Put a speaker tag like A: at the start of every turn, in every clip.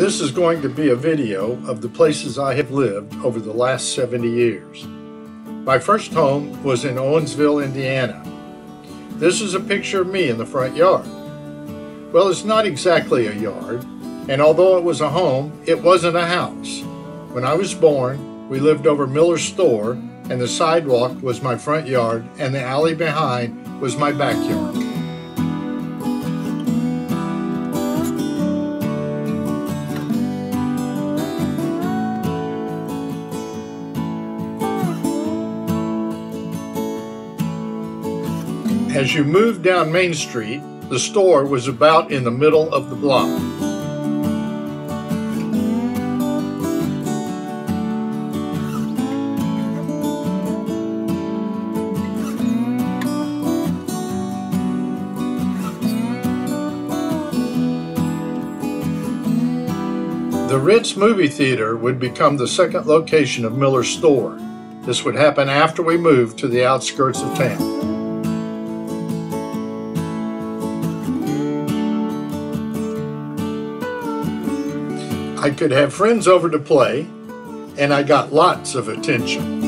A: This is going to be a video of the places I have lived over the last 70 years. My first home was in Owensville, Indiana. This is a picture of me in the front yard. Well, it's not exactly a yard, and although it was a home, it wasn't a house. When I was born, we lived over Miller's store, and the sidewalk was my front yard, and the alley behind was my backyard. As you moved down Main Street, the store was about in the middle of the block. The Ritz movie theater would become the second location of Miller's store. This would happen after we moved to the outskirts of town. I could have friends over to play, and I got lots of attention.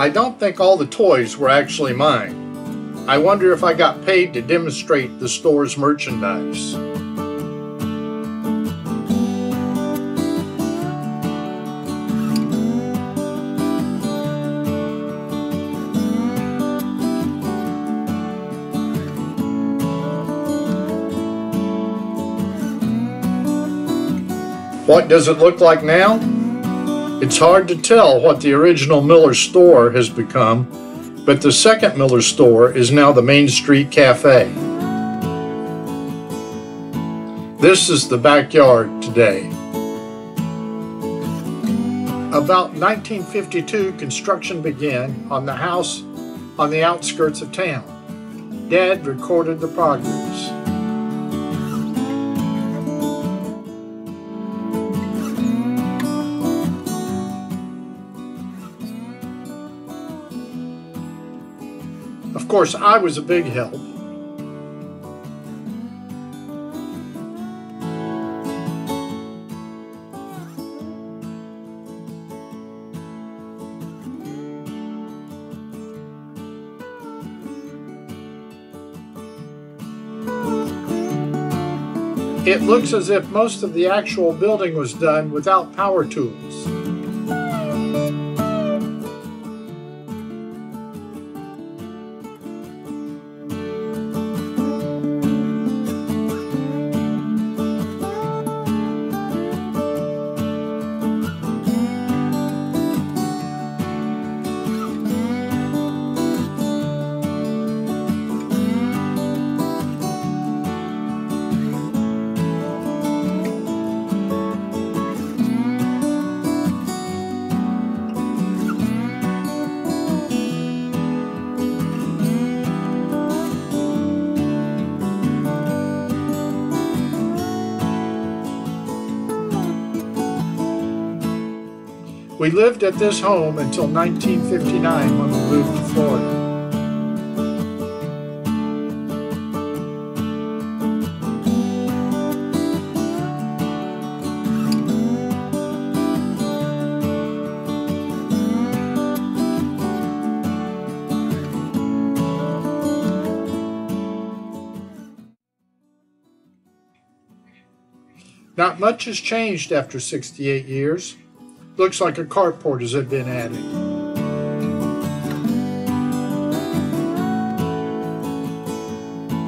A: I don't think all the toys were actually mine. I wonder if I got paid to demonstrate the store's merchandise. What does it look like now? It's hard to tell what the original Miller store has become, but the second Miller store is now the Main Street Cafe. This is the backyard today. About 1952, construction began on the house on the outskirts of town. Dad recorded the progress. Of course, I was a big help. It looks as if most of the actual building was done without power tools. We lived at this home until 1959 when we moved to Florida. Not much has changed after 68 years. Looks like a carport has been added.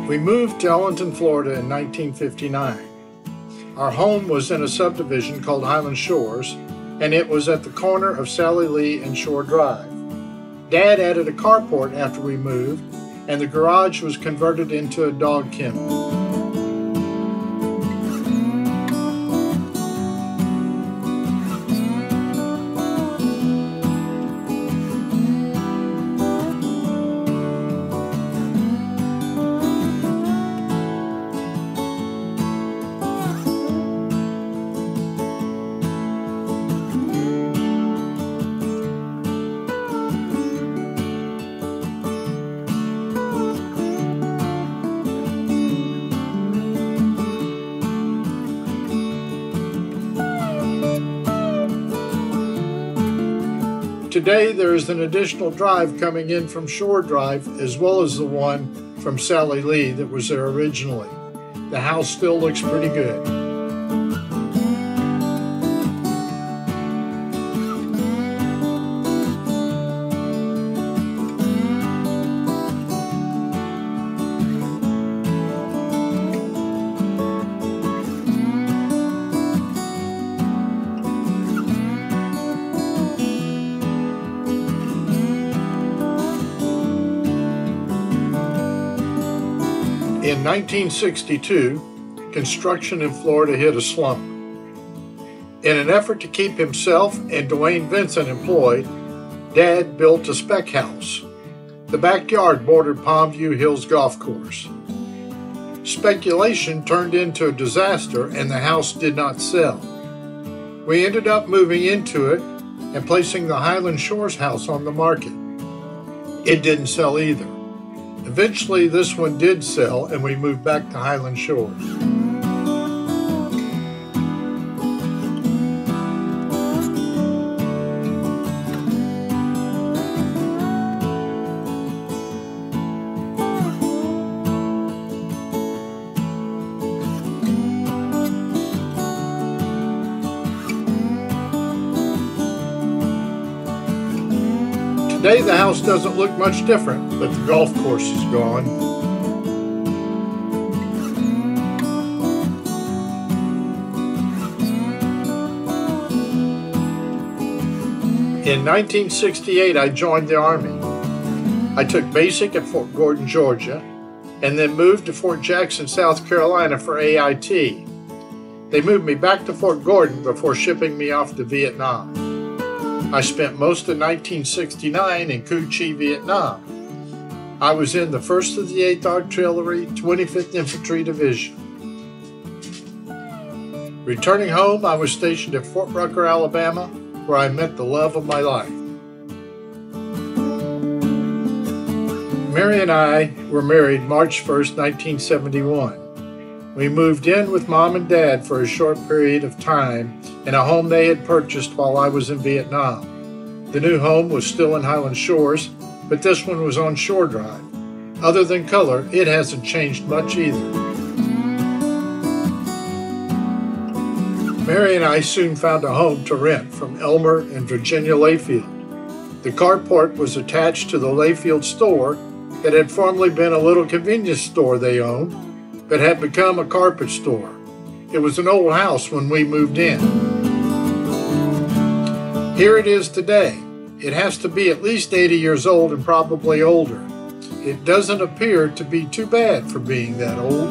A: We moved to Ellington, Florida in 1959. Our home was in a subdivision called Highland Shores, and it was at the corner of Sally Lee and Shore Drive. Dad added a carport after we moved, and the garage was converted into a dog kennel. Today there is an additional drive coming in from Shore Drive as well as the one from Sally Lee that was there originally. The house still looks pretty good. In 1962, construction in Florida hit a slump. In an effort to keep himself and Dwayne Vincent employed, Dad built a spec house. The backyard bordered Palmview Hills Golf Course. Speculation turned into a disaster and the house did not sell. We ended up moving into it and placing the Highland Shores house on the market. It didn't sell either. Eventually, this one did sell, and we moved back to Highland Shores. Today the house doesn't look much different, but the golf course is gone. In 1968, I joined the Army. I took basic at Fort Gordon, Georgia, and then moved to Fort Jackson, South Carolina for AIT. They moved me back to Fort Gordon before shipping me off to Vietnam. I spent most of 1969 in Cu Chi, Vietnam. I was in the 1st of the 8th Artillery, 25th Infantry Division. Returning home, I was stationed at Fort Rucker, Alabama, where I met the love of my life. Mary and I were married March 1st, 1971. We moved in with Mom and Dad for a short period of time in a home they had purchased while I was in Vietnam. The new home was still in Highland Shores, but this one was on Shore Drive. Other than color, it hasn't changed much either. Mary and I soon found a home to rent from Elmer and Virginia Layfield. The carport was attached to the Layfield store that had formerly been a little convenience store they owned, but had become a carpet store. It was an old house when we moved in. Here it is today. It has to be at least 80 years old and probably older. It doesn't appear to be too bad for being that old.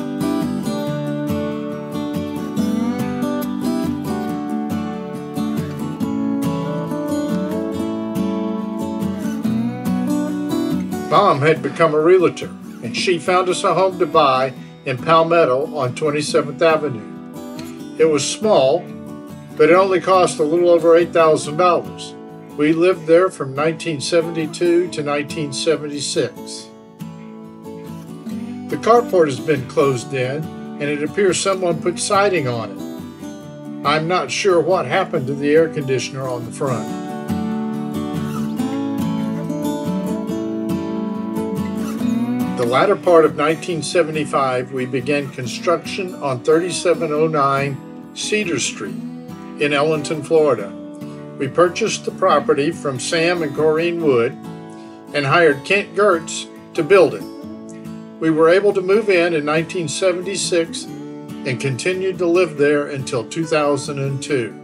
A: Mom had become a realtor, and she found us a home to buy in Palmetto on 27th Avenue. It was small, but it only cost a little over $8,000. We lived there from 1972 to 1976. The carport has been closed in, and it appears someone put siding on it. I'm not sure what happened to the air conditioner on the front. The latter part of 1975, we began construction on 3709 Cedar Street in Ellington, Florida. We purchased the property from Sam and Corrine Wood and hired Kent Gertz to build it. We were able to move in 1976 and continued to live there until 2002.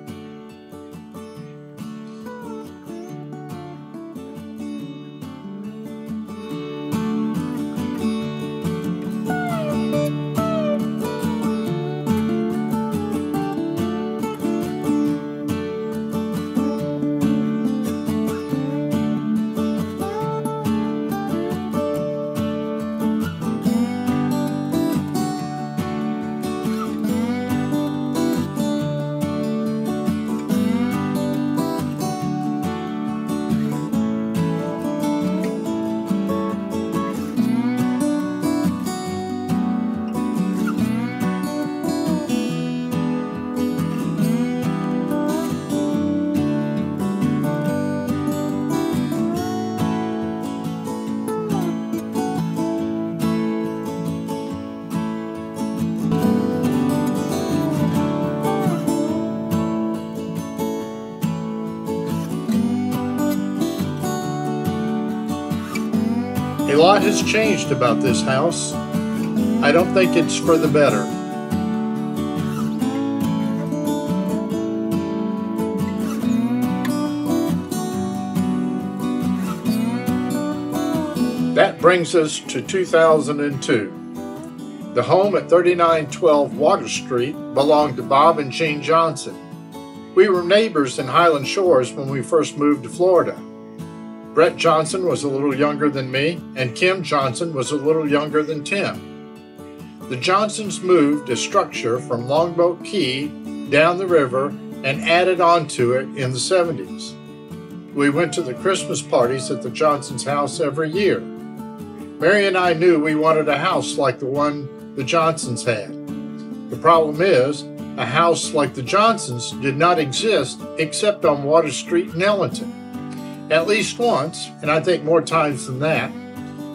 A: A lot has changed about this house. I don't think it's for the better. That brings us to 2002. The home at 3912 Water Street belonged to Bob and Jean Johnson. We were neighbors in Highland Shores when we first moved to Florida. Brett Johnson was a little younger than me, and Kim Johnson was a little younger than Tim. The Johnsons moved a structure from Longboat Key down the river and added onto it in the 70s. We went to the Christmas parties at the Johnsons' house every year. Mary and I knew we wanted a house like the one the Johnsons had. The problem is, a house like the Johnsons did not exist except on Water Street in Ellington. At least once, and I think more times than that,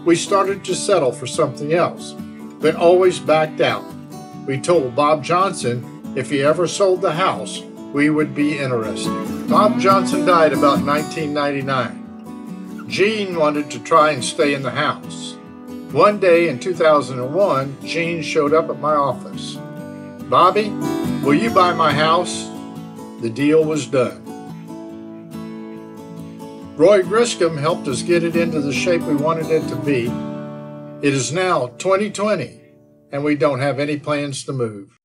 A: we started to settle for something else, but always backed out. We told Bob Johnson if he ever sold the house, we would be interested. Bob Johnson died about 1999. Jean wanted to try and stay in the house. One day in 2001, Jean showed up at my office. "Bobby, will you buy my house?" The deal was done. Roy Griscom helped us get it into the shape we wanted it to be. It is now 2020, and we don't have any plans to move.